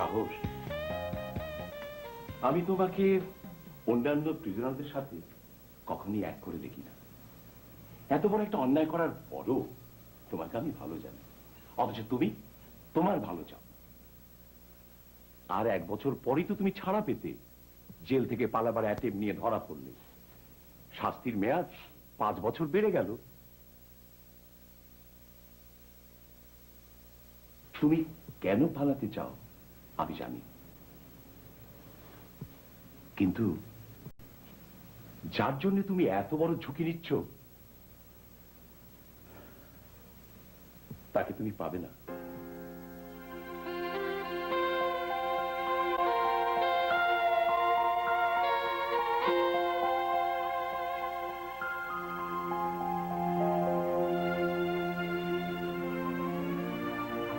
সাহস! আমি তোমাকে অন্যান্য প্রিজনারদের সাথে কখনই এক করে দেখি না। এত বড় একটা অন্যায় করার পরও তোমাকে আমি ভালো জানি, অথচ তুমি তোমার ভালো চাও। আর 1 বছর পরই তো তুমি ছাড়া পেতে, জেল থেকে পালাবার অ্যাটেম্প নিয়ে ধরা পড়লে। শাস্তির মেয়াদ 5 বছর বেড়ে গেল। তুমি কেন পালাতে চাও আমি জানি, কিন্তু যার জন্য তুমি এত বড় ঝুঁকি নিচ্ছ তাকে তুমি পাবে না।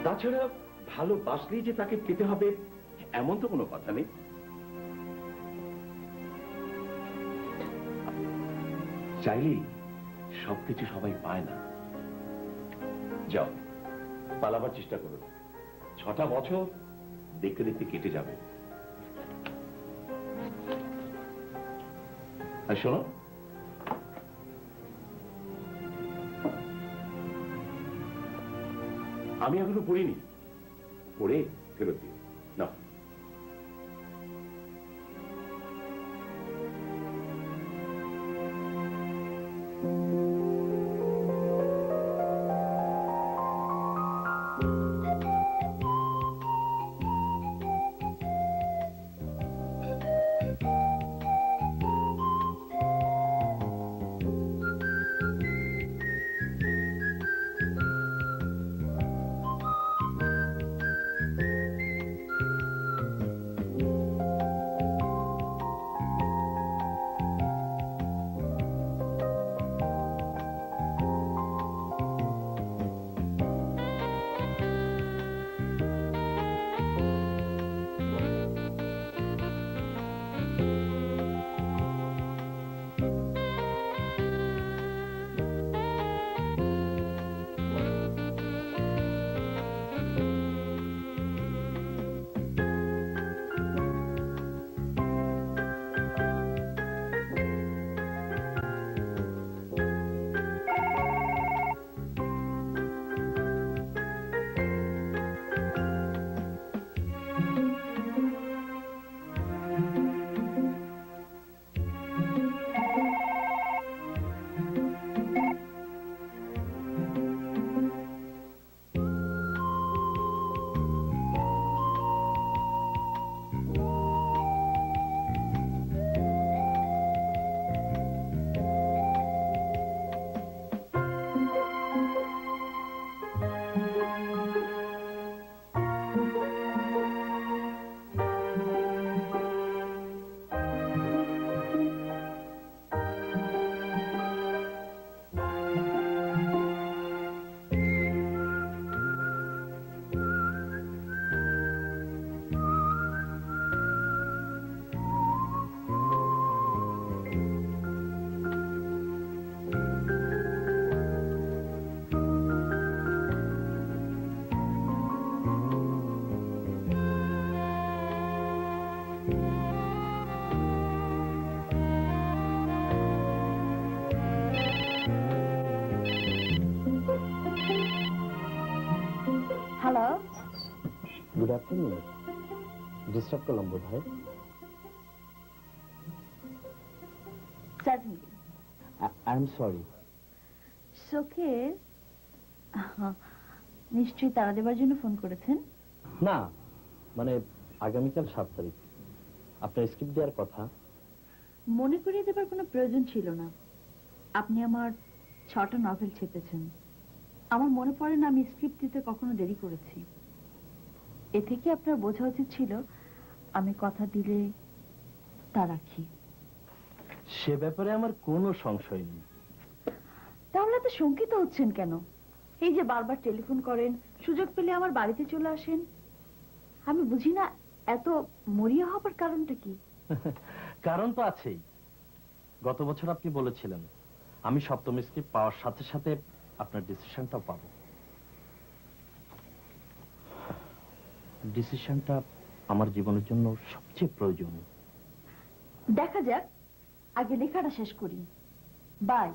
তাছাড়া ভালোবাসলেই যে তাকে পেতে হবে এমন তো কোনো কথা নেই। চাইলেই সবকিছু সবাই পায় না। যাও, পালাবার চেষ্টা করো। 6টা বছর দেখতে দেখতে কেটে যাবে। আর শোনো, আমি এখনো পড়িনি, পড়ে ফেরত দিও না। Hello, good afternoon. ডিস্টার্ব করলাম বোধ হয়। সার্টেনলি। I am sorry. শোকের নিশ্চয়ই তারা দেবার জন্য ফোন করেছেন। না, মানে আগামীকাল 7 তারিখ আপনার স্ক্রিপ্ট দেওয়ার কথা। মনে করিয়ে দেবার কোনো প্রয়োজন ছিল না। আপনি আমার 6টা নভেল ছেপেছেন। আমার মনে পড়ে না আমি স্ক্রিপ্ট দিতে কখনো দেরি করেছি। এ থেকে আপনার বোঝা উচিত ছিল আমি কথা দিলে তা রাখি। সে ব্যাপারে আমার কোনো সংশয় নেই। তাহলে তো শঙ্কিত হচ্ছেন কেন? এই যে বারবার টেলিফোন করেন, সুযোগ পেলে আমার বাড়িতে চলে আসেন, আমি বুঝি না এত মরিয়া হবার কারণটা কি? কারণ তো আছেই। গত বছর আপনি বলেছিলেন আমি 7ম স্ক্রিপ্ট পাওয়ার সাথে সাথে আপনার ডিসিশনটাও পাবো। ডিসিশনটা আমার জীবনের জন্য সবচেয়ে প্রয়োজন। দেখা যাক, আগে লেখাটা শেষ করি। বাই।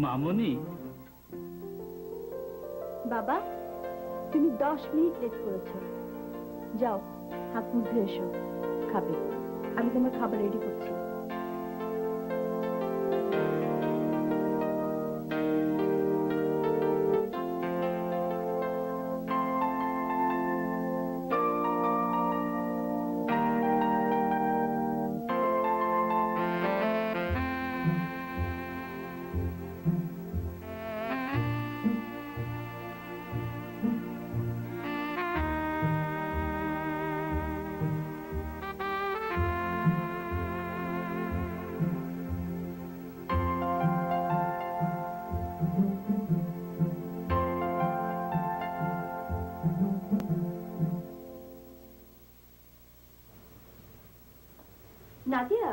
মামনি, বাবা, তুমি 10 মিনিট লেট করেছো। যাও, হাত মুখ ধুয়ে এসো, খাবে। আমি তোমার খাবার রেডি করছি। নাদিয়া,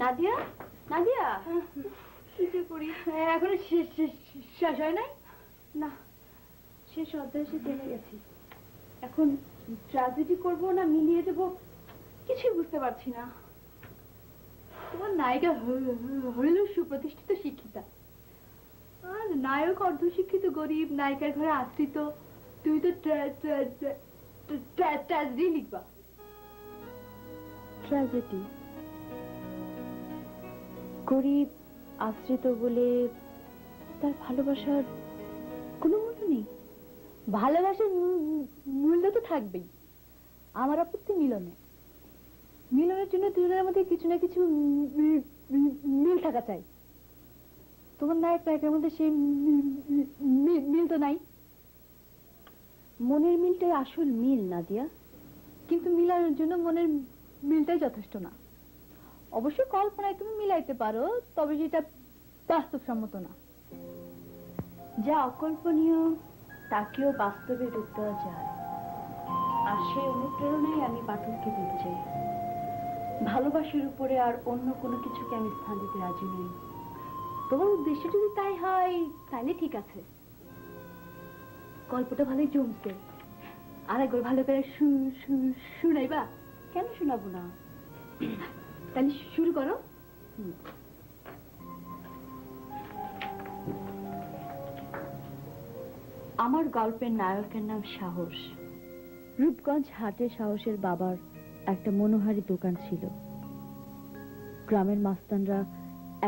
নাদিয়া, নাদিয়া, কি যে করি? এখনো শেষ হয় নাই? না, শেষ অধ্যায় সে জেনে গেছি। এখন ট্র্যাজেডি করবো না মিলিয়ে দেবো, কিছুই বুঝতে পারছি না। তোমার নায়িকা হইল সুপ্রতিষ্ঠিত শিক্ষিতা, আর নায়ক অর্ধশিক্ষিত গরিব নায়িকার ঘরে আশ্রিত। তুই তো ট্র্যাজেডি লিখবা। ট্র্যাজেডি? গরিব আশ্রিত বলে তার ভালোবাসার কোনো মূল্য নেই? ভালোবাসার মূল্য তো থাকবেই। আমার আপত্তি মিলনে। মিলনের জন্য দুজনের মধ্যে কিছু না কিছু মিল থাকা চাই। তোমার নায়ক নায়কের মধ্যে সেই মিল তো নাই। মনের মিলটাই আসল মিল, নাদিয়া। কিন্তু মিলানোর জন্য মনের মিলটাই যথেষ্ট না। অবশ্য কল্পনায় তুমি মিলাইতে পারো, তবে সেটা বাস্তবসম্মত না। যা অকল্পনীয় তাকেও বাস্তবে রূপ দেওয়া যায়, আর সেই অনুপ্রেরণাই আমি পাঠককে দিতে চাই। ভালোবাসার উপরে আর অন্য কোনো কিছুকে আমি স্থান দিতে রাজি নই। তোমার উদ্দেশ্য যদি তাই হয় তাহলে ঠিক আছে। গল্পটা ভালোই জমছে, আর একবার ভালো করে শুনাইবা? কেন শোনাবো না? তাহলে শুরু করো। আমার গল্পের নায়কের নাম সাহস। রূপগঞ্জ হাটে সাহসের বাবার একটা মনোহারী দোকান ছিল। গ্রামের মাস্তানরা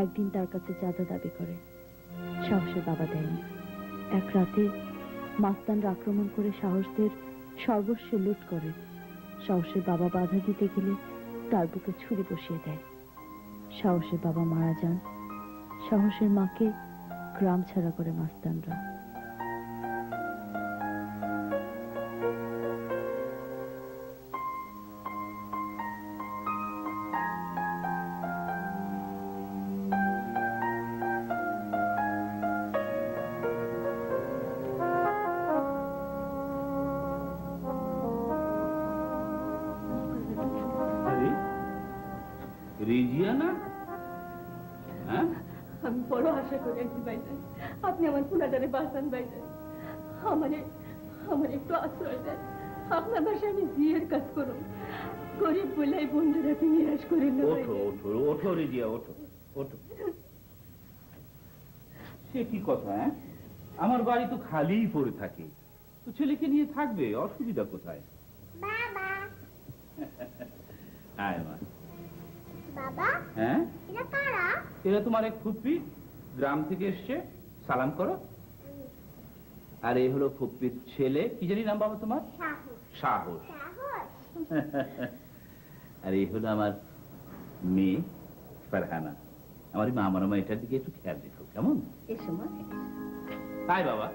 একদিন তার কাছে চাঁদা দাবি করে, সাহসের বাবা দেয়নি। এক রাতে মাস্তানরা আক্রমণ করে সাহসদের সর্বস্ব লুট করে। সাহসের বাবা বাধা দিতে গেলে তার বুকে ছুরি বসিয়ে দেয়। সাহসের বাবা মারা যান। সাহসের মাকে গ্রাম ছাড়া করে মাস্তানরা। রেজিয়ানা, হ্যাঁ? আমি বড় আশা করে আছি ভাইজান, আপনি আমার পুনাটারে বাঁচান ভাইজান। আমার একটু আশ্রয় দেন। আপনার বাসায় আমি বিয়ের কাজ করুন। গরিব বলে বন্ধুরা আপনি নিরাশ করেন না। ওঠো ওঠো ওঠো রেজিয়া, ওঠো ওঠো। সে কি কথা? হ্যাঁ, আমার বাড়ি তো খালিই পড়ে থাকে, তো ছেলেকে নিয়ে থাকবে, অসুবিধা কোথায়? বাবা, আয় মা। বাবা, হ্যাঁ, এটা কারা? এরা তোমার এক ফুপ্পি, গ্রাম থেকে এসছে, সালাম করো। আর এই হলো ফুপ্পির ছেলে, কি জানি নাম বাবা তোমার? সাহস। সাহস। সাহস? আর এই হলো আমার মেয়ে ফারহানা, আমার মা আমার এটার দিকে একটু খেয়াল রেখো, কেমন? এসো মা। হাই বাবা।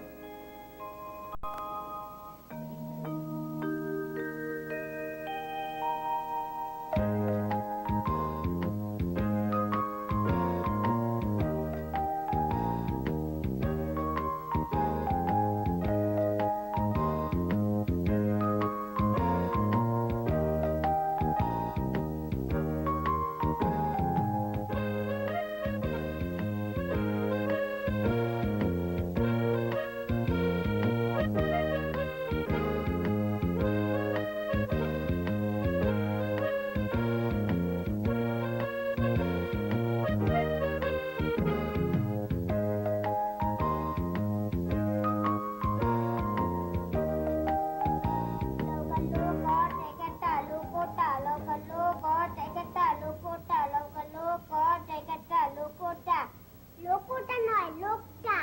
লোকটা নয়, লোকটা।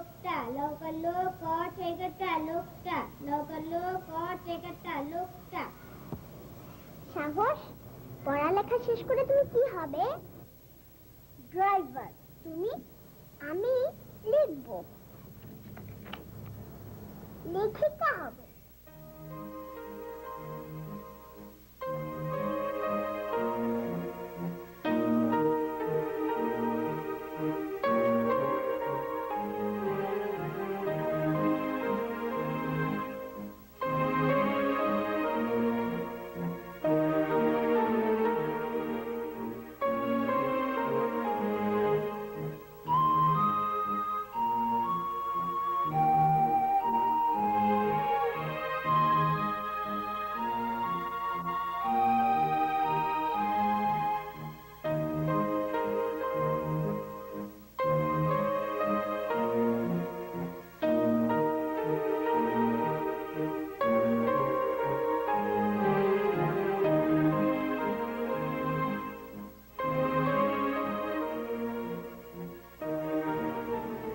লোকটা, লোকটা, লোকটা। সাহস, পড়ালেখা শেষ করে তুমি কি হবে? ড্রাইভার। তুমি? আমি লিখবো, লেখিকা হবে।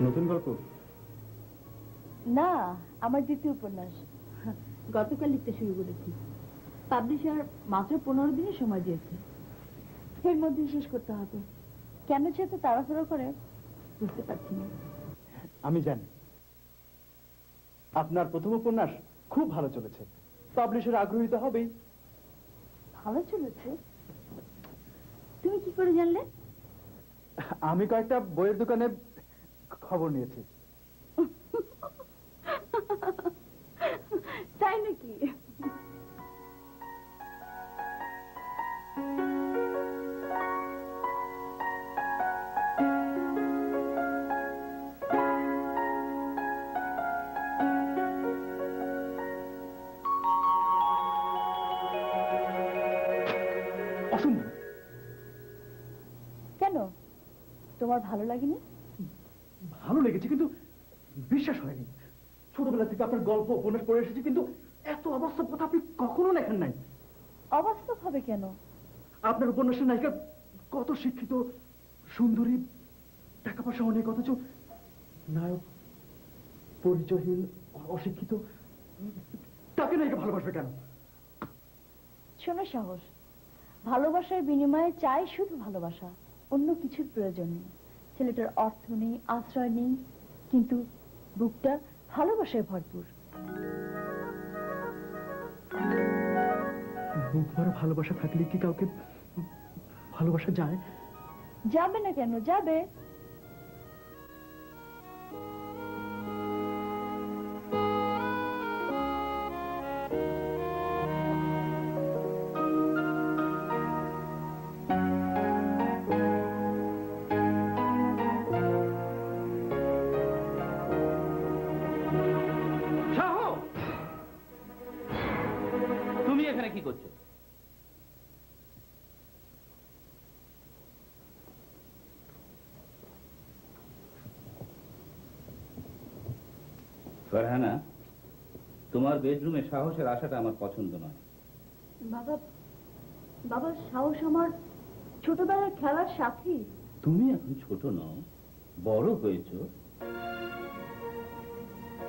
নতুন গল্প? না, আমার দ্বিতীয় উপন্যাস। গতকাল লিখতে শুরু করেছি। পাবলিশার মাত্র 15 দিনের সময় দিয়েছে। এর মধ্যে শেষ করতে হবে। কেন যে এত তাড়াহুড়ো করে বুঝতে পারছি না। আমি জানি আপনার প্রথম উপন্যাস খুব ভালো চলেছে, পাবলিশার আগ্রহীত হবেই। ভালো চলেছে? তুমি কি করে জানলে? আমি কয়েকটা বইয়ের দোকানে খবর নিয়েছি। তাই নাকি? অসম্ভব। কেন, তোমার ভালো লাগেনি? ভালো লেগেছে, কিন্তু বিশ্বাস হয়নি। ছোটবেলা থেকে আপনার গল্প উপন্যাস পড়ে এসেছি, কিন্তু এত অবাস্তব কথা আপনি কখনো লেখেন নাই। অবাস্তব হবে কেন? আপনার উপন্যাসের নায়িকা কত শিক্ষিত, সুন্দরী, টাকা পয়সা অনেক, অথচ নায়ক পরিচয়হীন, অশিক্ষিত। তাকে নায়িকা ভালোবাসবে কেন? শোনো সাহস, ভালোবাসার বিনিময়ে চাই শুধু ভালোবাসা, অন্য কিছুর প্রয়োজন নেই। ছেলেটার অর্থ নেই, আশ্রয় নেই, কিন্তু বুকটা ভালোবাসায় ভরপুর। বুক ভরা ভালোবাসা থাকলে কি কাউকে ভালোবাসা যায়? যাবে না কেন? যাবে। তুমি এখানে কি করছো? ফারহানা, তোমার বেডরুমে সাহসের আশাটা আমার পছন্দ নয়। বাবা, বাবা, সাহস আমার ছোটবেলার খেলার সাথী। তুমি এখন ছোট নও, বড় হয়েছো।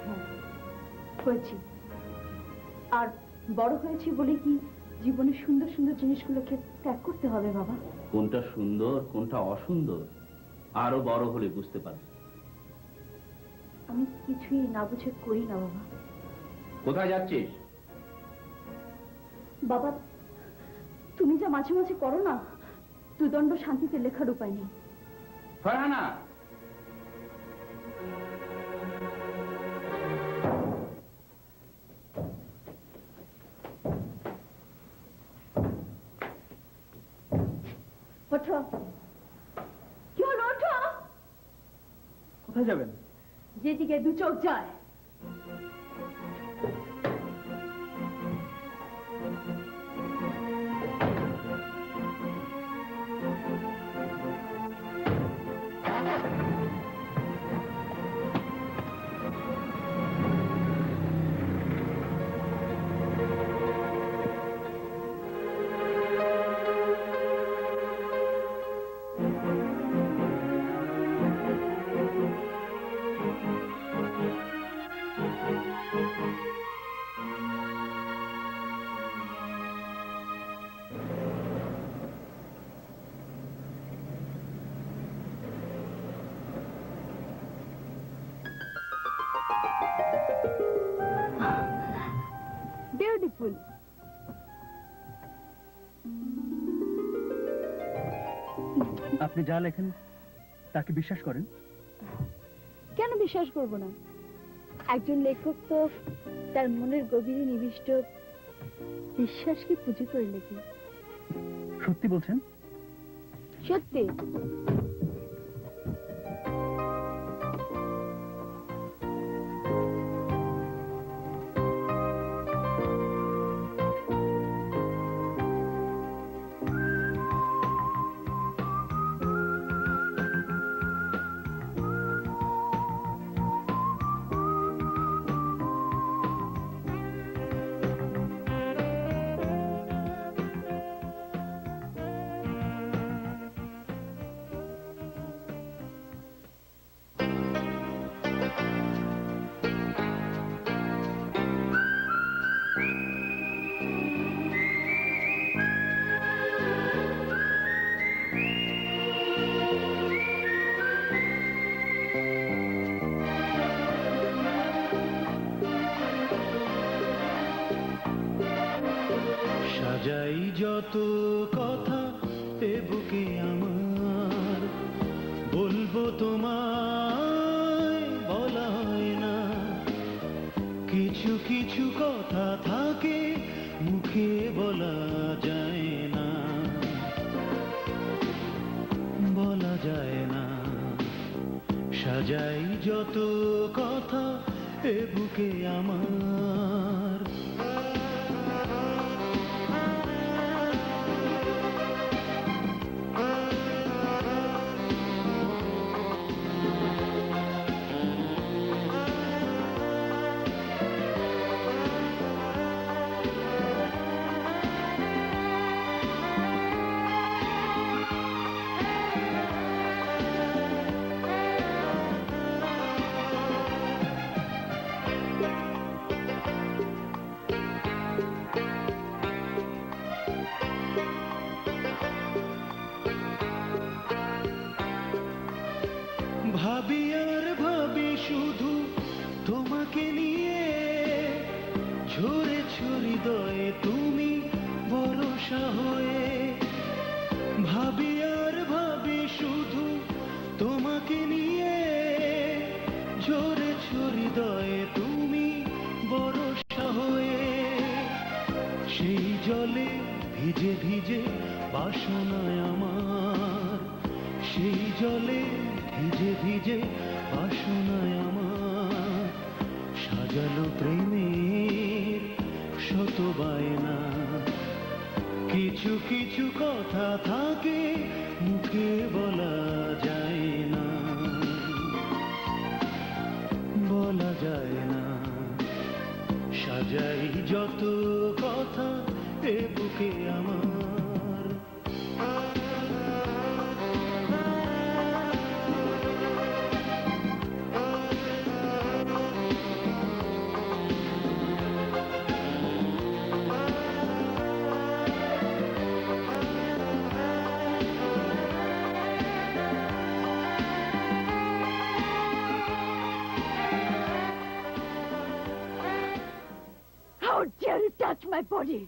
হ্যাঁ, হয়েছি। আর বড় হয়েছি বলে কি জীবনের সুন্দর সুন্দর জিনিসগুলোকে ত্যাগ করতে হবে বাবা। কোনটা সুন্দর কোনটা অসুন্দর আরো বড় হলে বুঝতে পারবে। আমি কিছুই না বুঝে করি না বাবা। কোথায় যাচ্ছিস? বাবা, তুমি যা মাঝে মাঝে করো না, দুদণ্ড শান্তিতে লেখার উপায় নেই। ফারহানা, ওঠো, কি হলো? ওঠো। কোথায় যাবেন? যেদিকে দু চোখ যায়। বিউটিফুল। আপনি যা লেখেন তাকে বিশ্বাস করেন? কেন বিশ্বাস করব না? একজন লেখক তো তার মনের গভীরে নিবিষ্ট বিশ্বাসকে পুঁজি করে লেখে। সত্যি বলছেন? সত্যি। সাজাই যত কথা এ বুকে আমার, বলবো তোমায় বলা হয় না। কিছু কিছু কথা থাকে মুখে বলা যায় না, বলা যায় না। সাজাই যত কথা এ বুকে আমার। ভাবি আর ভাবি শুধু তোমাকে নিয়ে, ঝরেছ হৃদয়ে তুমি ভরসা হয়ে। ভাবি আর ভাবি শুধু তোমাকে নিয়ে, ঝরেছ হৃদয়ে তুমি ভরসা হয়ে। সেই জলে ভিজে ভিজে বাসনায় আমার, সেই জলে ভিজে ভিজে বাসনায় আমার। সাজালো প্রেমের শত বায়না, কিছু কিছু কথা থাকে মুখে বলা যায় না, বলা যায় না। সাজাই যত কথা এ বুকে আমার। dare you touch my body?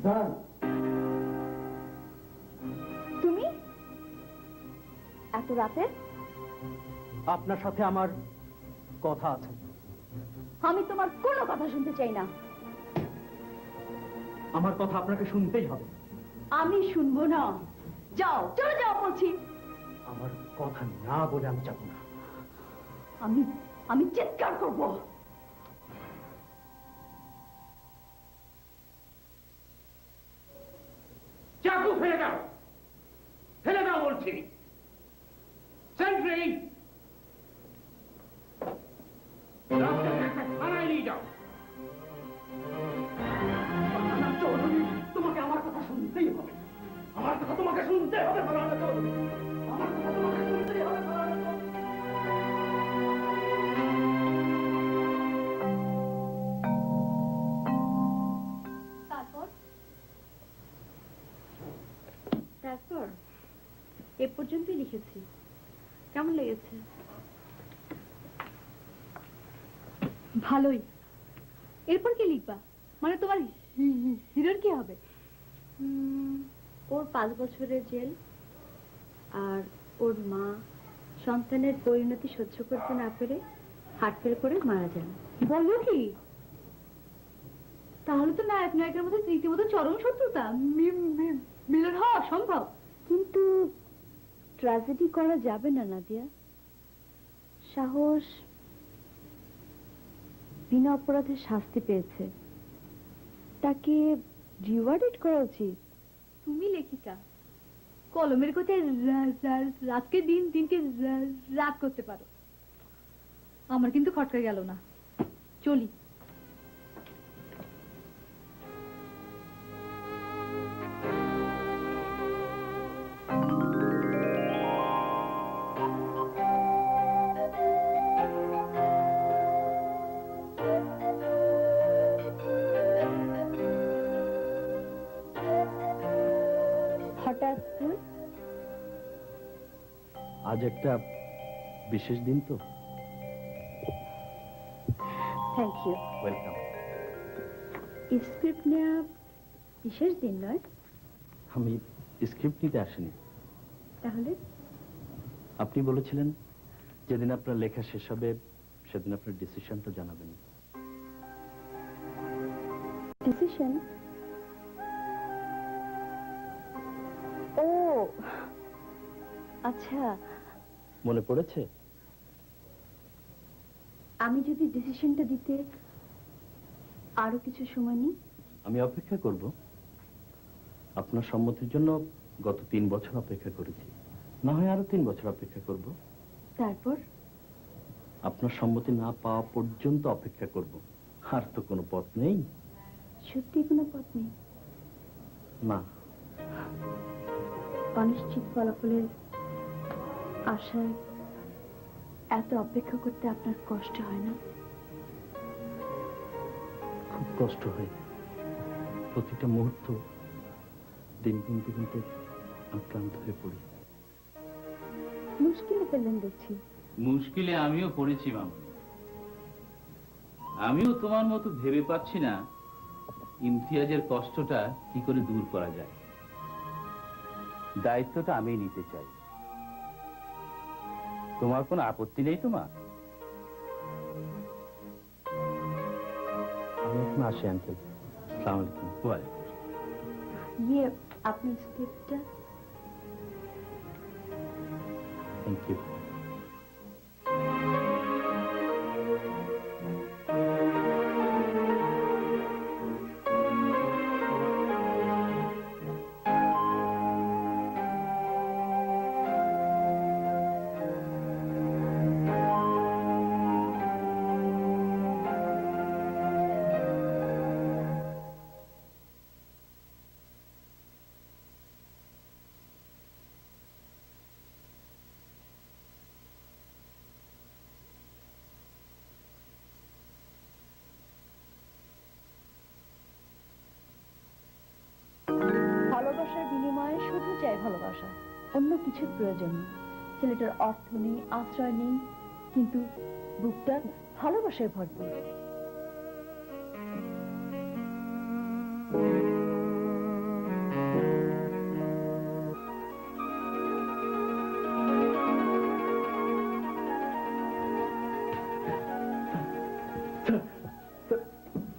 দাঁড়ান। তুমি এত রাতে? আপনার সাথে আমার কথা আছে। আমি তোমার কোনো কথা শুনতে চাই না। আমার কথা আপনাকে শুনতেই হবে। আমি শুনবো না। যাও, চলে যাও বলছি। আমার কথা না বলে আমি যাব না। আমি চিৎকার করবো। চাকু ফেলে দাও, ফেলে দাও বলছি। সেন্ট্রি, রাস্তায় একটা থানায় নিয়ে যাও। চৌধুরী, তোমাকে আমার কথা শুনতেই হবে। আমার কথা তোমাকে শুনতে হবে ফরহানা চৌধুরী। আমার কথা তোমাকে শুনতেই হবে ফরহানা চৌধুরী। তারপর এ পর্যন্তই লিখেছি। কেমন লেগেছে? ভালোই। এরপর কি লিখবা? মানে তোমার হিরোর কি হবে? ওর 5 বছরের জেল, আর ওর মা সন্তানের পরিণতি সহ্য করতে না পেরে হার্ট ফেল করে মারা যান। বলো কি? তাহলে তো নায়ক নায়কের মধ্যে রীতিমতো চরম শত্রুতা। মিলন হওয়া অসম্ভব। কিন্তু ট্র্যাজেডি করা যাবে না নাদিয়া। সাহস বিনা অপরাধে শাস্তি পেয়েছে, তাকে রিওয়ার্ডেড করা উচিত। তুমি লেখিকা, কলমের কথায় রাতকে দিন, দিনকে রাত করতে পারো। আমার কিন্তু খটকা গেল না। চলি। হঠাৎ আজ একটা বিশেষ দিন তো। Thank you. ওয়েলকাম। স্ক্রিপ্ট নেওয়া বিশেষ দিন নয়? আমি স্ক্রিপ্ট নিতে আসিনি। তাহলে আপনি বলেছিলেন যেদিন আপনার লেখা শেষ হবে সেদিন আপনার ডিসিশনটা জানাবেন। ডিসিশন? ও আচ্ছা, মনে পড়েছে? আমি যদি ডিসিশনটা দিতে আরো কিছু সময় নিই? আমি অপেক্ষা করব। আপনার সম্মতির জন্য গত 3 বছর অপেক্ষা করেছি, না হয় আরো 3 বছর অপেক্ষা করব। তারপর আপনার সম্মতি না পাওয়া পর্যন্ত অপেক্ষা করব। আর তো কোনো পথ নেই। সত্যি কোনো পথ নেই? না। অনিশ্চিত ফলাফলের আশায় এত অপেক্ষা করতে আপনার কষ্ট হয় না? খুব কষ্ট হয়। প্রতিটা মুহূর্ত দিন গুনতে গুনতে আমি ক্লান্ত হয়ে পড়ি। মুশকিলে ফেললেন দেখছি। মুশকিলে আমিও পড়েছি মামনি। আমিও তোমার মতো ভেবে পাচ্ছি না ইমতিয়াজের কষ্টটা কি করে দূর করা যায়। দায়িত্বটা আমি নিতে চাই। তোমার কোনো আপত্তি নেই তো মা? আমি এখন আসি আঙ্কেল। আসসালামু আলাইকুম। ওয়ালাইকুম। ইয়ে, আপনার স্ক্রিপ্টটা? Thank you. ভালোবাসার বিনিময়ে শুধু চাই ভালোবাসা, অন্য কিছুর প্রয়োজন নেই। ছেলেটার অর্থ নেই, আশ্রয় নেই, কিন্তু বুকটা ভালোবাসায় ভরপুর।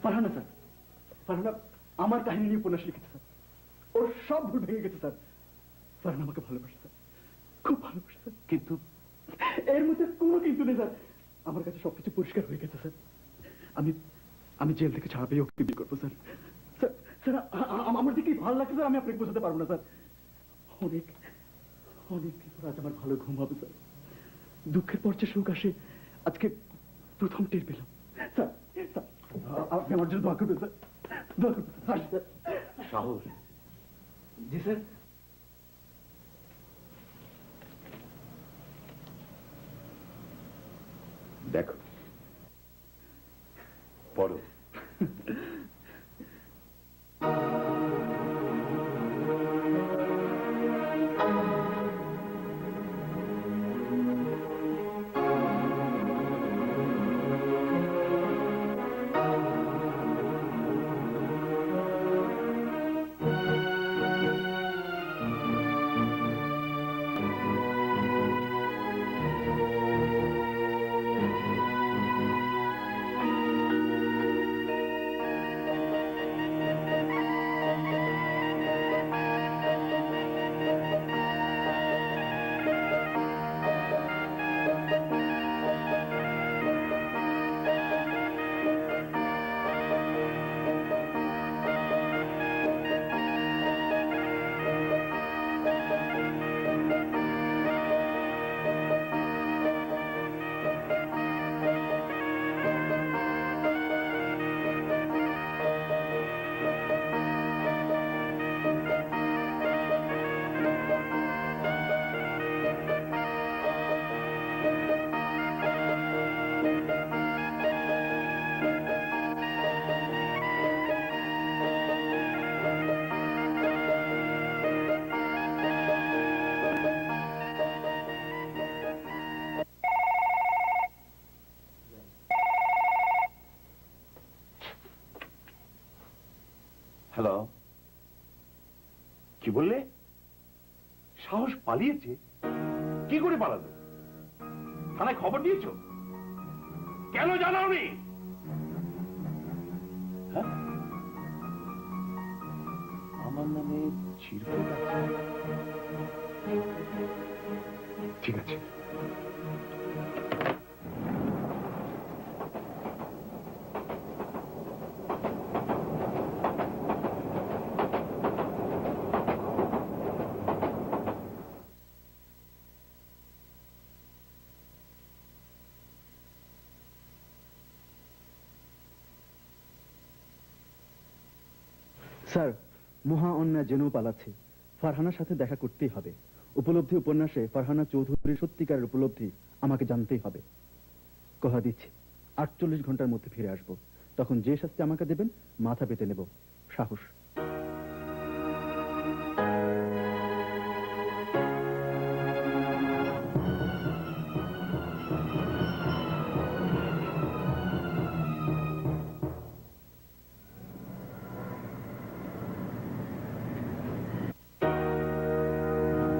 ফারহানা স্যার, ফারহানা আমার কাহিনী নিয়ে উপন্যাস লিখেছে স্যার। ওর সব ভুল ভেঙে গেছে স্যার। ফারহানা আমাকে ভালোবাসে স্যার, খুব ভালোবাসে স্যার। কিন্তু এর মধ্যে কোনো কিন্তু নেই স্যার। আমার কাছে সবকিছু পরিষ্কার হয়ে গেছে স্যার। আমি আমি জেল থেকে ছাড়া পেয়ে ওকে বিয়ে করবো স্যার। স্যার স্যার আমার দিকে ভালো লাগছে স্যার, আমি আপনাকে বোঝাতে পারবো না স্যার। অনেক অনেক কিছু আজ আমার ভালো ঘুম হবে স্যার। দুঃখের পর যে সুখ আসে আজকে প্রথম টের পেলাম স্যার। স্যার আপনি আমার জন্য দোয়া করবেন স্যার, দোয়া করবেন স্যার। আসি স্যার। সাহস, জি স্যার। দেখো পড়ো। হ্যালো, কি বললে? সাহস পালিয়েছে? কি করে পালালো? থানায় খবর দিয়েছো? কেন জানাওনি? হ্যাঁ, আমার নামে চিরকুট আছে। ঠিক আছে। স্যার, মহা অন্যায় জেনেও পালাচ্ছে। ফারহানার সাথে দেখা করতেই হবে। উপলব্ধি উপন্যাসে ফারহানা চৌধুরীর সত্যিকারের উপলব্ধি আমাকে জানতেই হবে। কথা দিচ্ছি 48 ঘন্টার মধ্যে ফিরে আসব। তখন যে শাস্তি আমাকে দেবেন মাথা পেতে নেব। সাহস।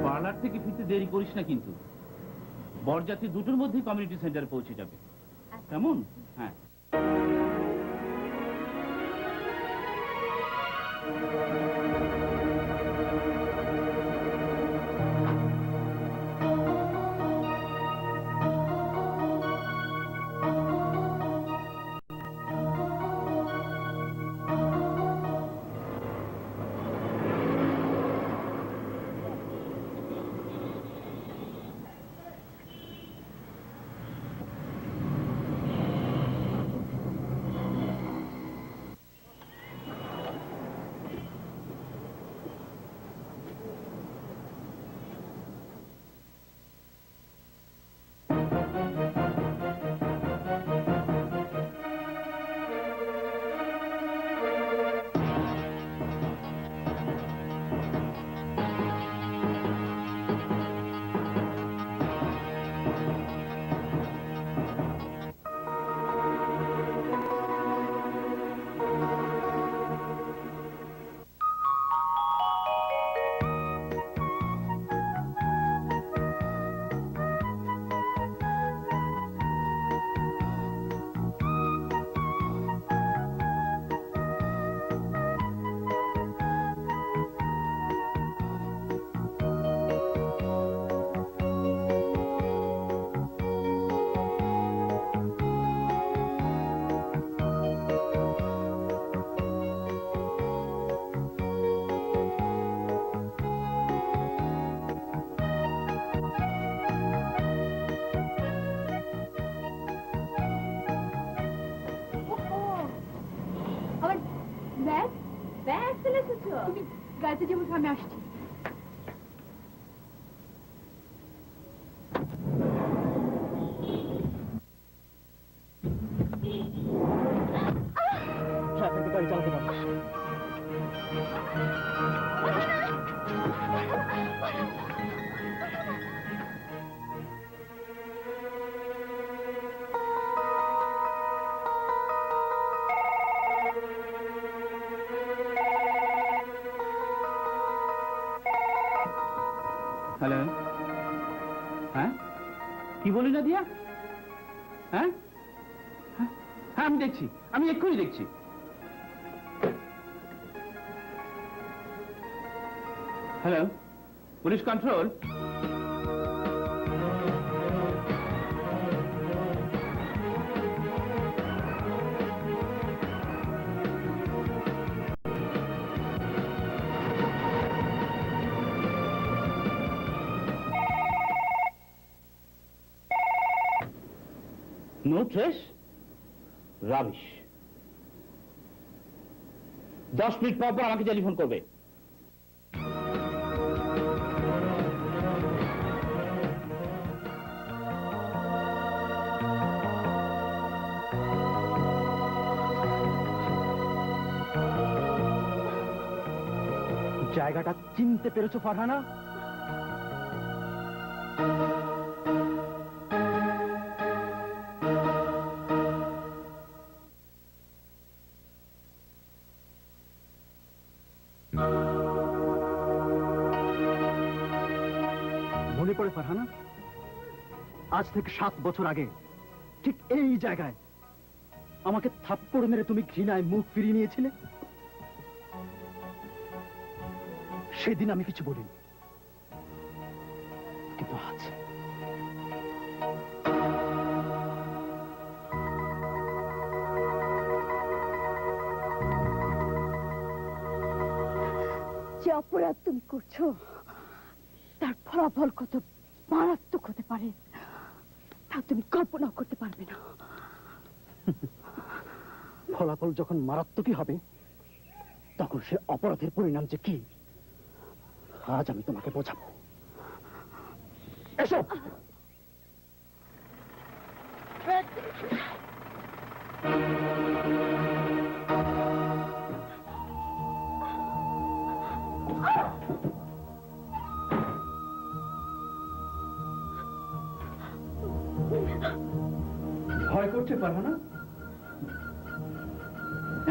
পার্লার থেকে ফিরতে দেরি করিস না কিন্তু। বরযাত্রী দুটোর মধ্যেই কমিউনিটি সেন্টারে পৌঁছে যাবে, কেমন? হ্যাঁ। আমার ব্যাগ ব্যাগ ফেলে এসেছো? তুমি গাড়িতে যাবো, আমি আসছি। গাড়ি চালাতে পারবো। হ্যালো, হ্যাঁ কি বলি না দিয়া? হ্যাঁ হ্যাঁ হ্যাঁ, আমি দেখছি, আমি এক্ষুনি দেখছি। Hello, police control. No trace, rubbish. 10 minute পর পর আমাকে টেলিফোন করবে। জায়গাটা চিনতে পেরেছো ফারহানা? মনে পড়ে ফারহানা? আজ থেকে 7 বছর আগে ঠিক এই জায়গায় আমাকে থাপ্পড় মেরে তুমি ঘৃণায় মুখ ফিরিয়ে নিয়েছিলে। সেদিন আমি কিছু বলিনি, কিন্তু আজ যে অপরাধ তুমি করছো তার ফলাফল কত মারাত্মক হতে পারে তা তুমি কল্পনা করতে পারবে না। ফলাফল যখন মারাত্মকই হবে তখন সে অপরাধের পরিণাম যে কি আজ আমি তোমাকে বোঝাবো। এসো। ভয় করছে পারবে না?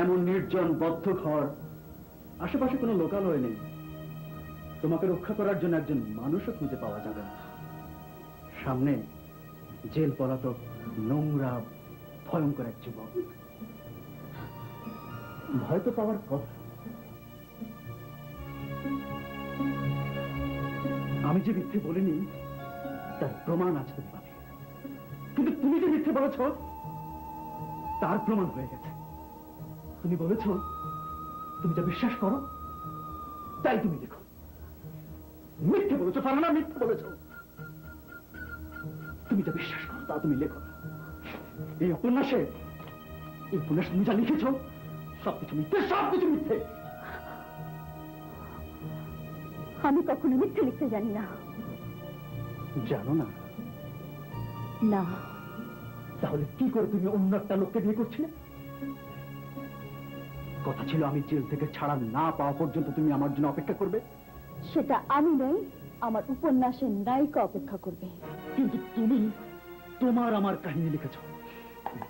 এমন নির্জন বদ্ধ ঘর, আশেপাশে কোনো লোকালয় নেই, তোমাকে রক্ষা করার জন্য একজন মানুষও খুঁজে পাওয়া যাবে না। সামনে জেল পলাতক নোংরা ভয়ঙ্কর এক যুবক। ভয় তো পাওয়ার কথা। আমি যে মিথ্যে বলিনি তার প্রমাণ আজ তুমি পাবে, কিন্তু তুমি যে মিথ্যে বলেছ তার প্রমাণ হয়ে গেছে। তুমি বলেছ তুমি যা বিশ্বাস করো তাই তুমি দেখো। মিথ্যে বলেছো ফারহানা, মিথ্যে বলেছো। তুমি যা বিশ্বাস করো তা তুমি লেখো না। এই উপন্যাস তুমি যা লিখেছ সবকিছু মিথ্যে, সবকিছু মিথ্যে। আমি কখনো মিথ্যে লিখতে জানি না। জানো না? না। তাহলে কি করে তুমি অন্য একটা লোককে বিয়ে করছিলে? কথা ছিল আমি জেল থেকে ছাড়া না পাওয়া পর্যন্ত তুমি আমার জন্য অপেক্ষা করবে। সেটা আমি নই, আমার উপন্যাসের নায়িকা অপেক্ষা করবে। কিন্তু তুমি তোমার আমার কাহিনী লিখেছ,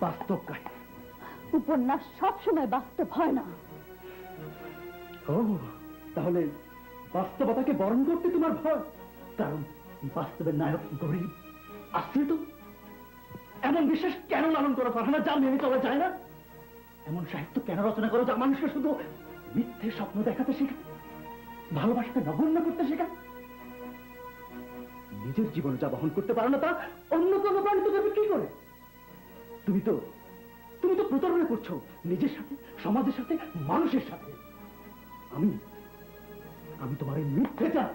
বাস্তব কাহিনী। উপন্যাস সবসময় বাস্তব হয় না। ও, তাহলে বাস্তবতাকে বরণ করতে তোমার ভয়? কারণ বাস্তবের নায়ক গরিব, আশ্রিত। এমন বিশ্বাস কেন লালন করো ফারহানা, যা মেনে চলা যায় না? এমন সাহিত্য কেন রচনা করো যা মানুষকে শুধু মিথ্যে স্বপ্ন দেখাতে শেখায়, ভালোবাসাকে নগণ্য করতে শেখায়? নিজের জীবনে যা বহন করতে পারো না তা অন্য কোনো প্রাণী তো দেবে কি করে? তুমি তো প্রতারণা করছো নিজের সাথে, সমাজের সাথে, মানুষের সাথে। আমি তোমার এই মিথ্যে চাই।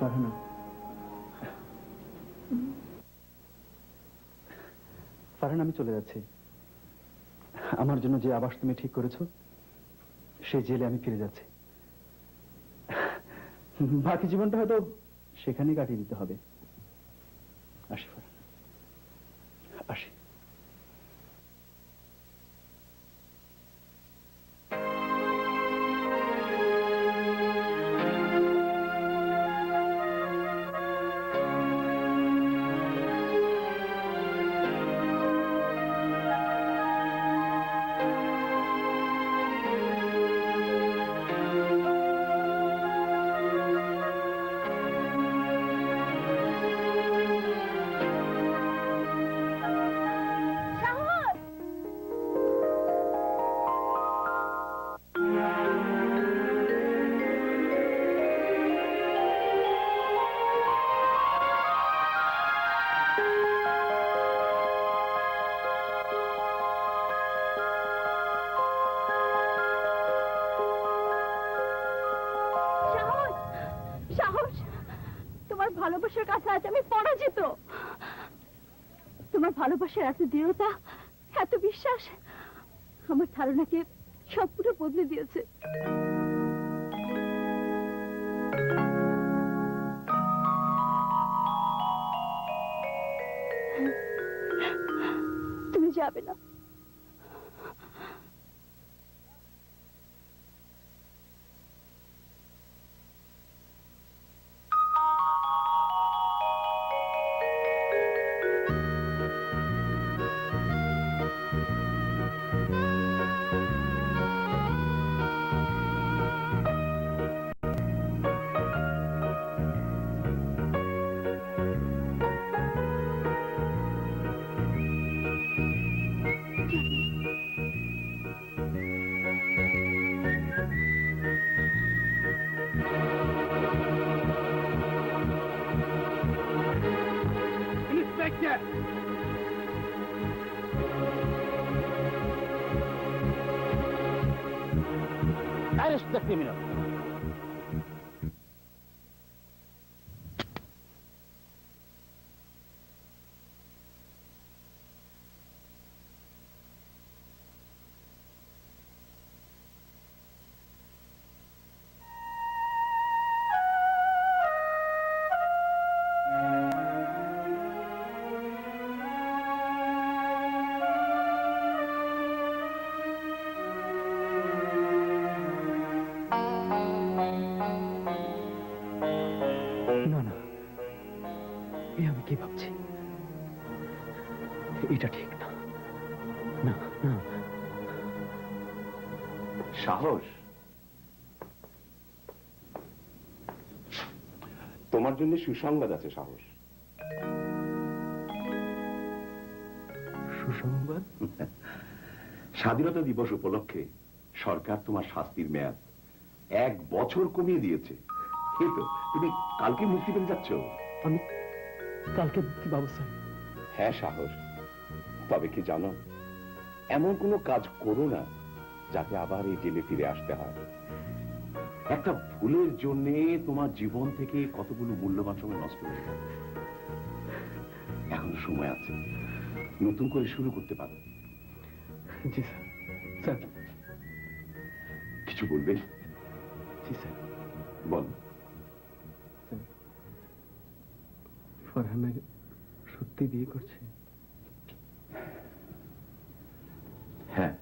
ফারহানা, ফারহানা, আমি চলে যাচ্ছি। আমার জন্য যে আবাস তুমি ঠিক করেছো সেই জেলে আমি ফিরে যাচ্ছি। বাকি জীবনটা হয়তো সেখানেই কাটিয়ে দিতে হবে। আসি ফারহানা, আসি। সাহস, সাহস! তোমার ভালোবাসার কাছে আজ আমি পরাজিত। তোমার ভালোবাসার এত দৃঢ়তা, এত বিশ্বাস আমার ধারণাকে সম্পূর্ণ বদলে দিয়েছে। তুমি যাবে না। ইন্সপেক্টর! Arrest the criminal. না না, এ আমি কি ভাবছি? এটা ঠিক না। না না, সাহস, তোমার জন্য সুসংবাদ আছে সাহস। সুসংবাদ? স্বাধীনতা দিবস উপলক্ষে সরকার তোমার শাস্তির মেয়াদ 1 বছর কমিয়ে দিয়েছে। এই তো, তুমি কালকে মুক্তি পেতে যাচ্ছ। আমি কালকে মুক্তি পাবো স্যার? হ্যাঁ সাহস, তবে কি জানো, এমন কোনো কাজ করো না যাতে আবার এই জেলে ফিরে আসতে হয়। একটা ভুলের জন্য তোমার জীবন থেকে কতগুলো মূল্যবান সময় নষ্ট হয়ে গেল। এখনো সময় আছে, নতুন করে শুরু করতে পারো। জি স্যার। স্যার, কিছু বলবেন? জি স্যার। বল। স্যার, ফারহানা সত্যি বিয়ে করছে? হ্যাঁ।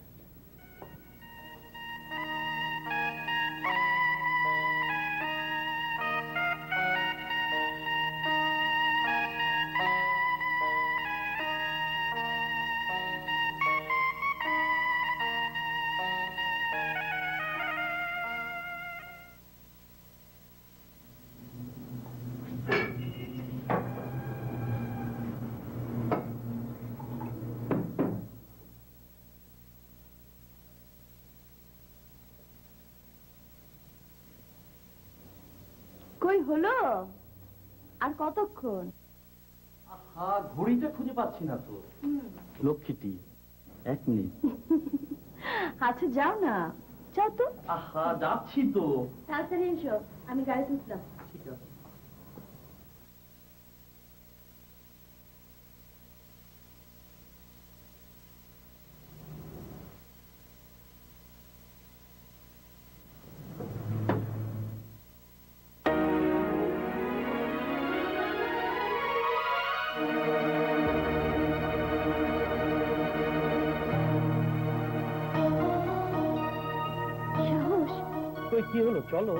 কই হলো? আর কতক্ষণ? আহা, ঘড়িটা খুঁজে পাচ্ছি না তো। লক্ষ্মীটি, 1 মিনিট। আচ্ছা যাও না, যাও তো। আহা, যাচ্ছি তো। তাড়াতাড়ি এসো, আমি গাড়িতে উঠলাম। ঠিক আছে। আরে কি হলো, চলো।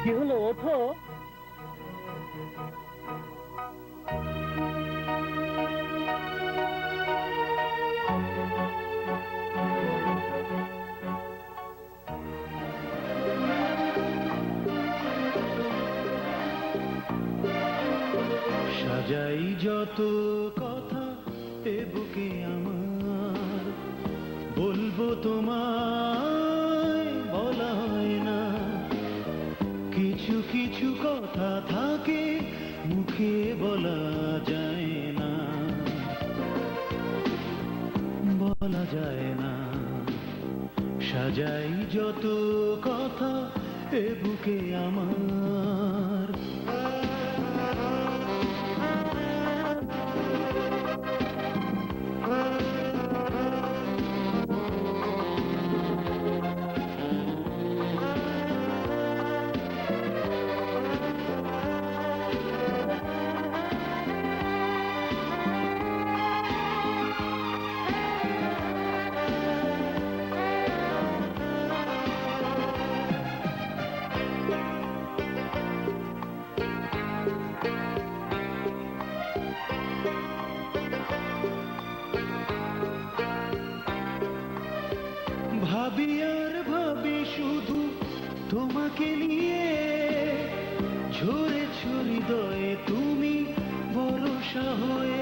কি হলো, ওঠো। সাজাই যত কথা এ বুকে আমার, বলবো তোমায় বলা হয় না। কিছু কিছু কথা থাকে মুখে বলা যায় না, বলা যায় না। সাজাই যত কথা এ বুকে আমার। ভাবি আর ভাবি শুধু তোমাকে নিয়ে, ঝরে হৃদয়ে তুমি ভরসা হয়ে।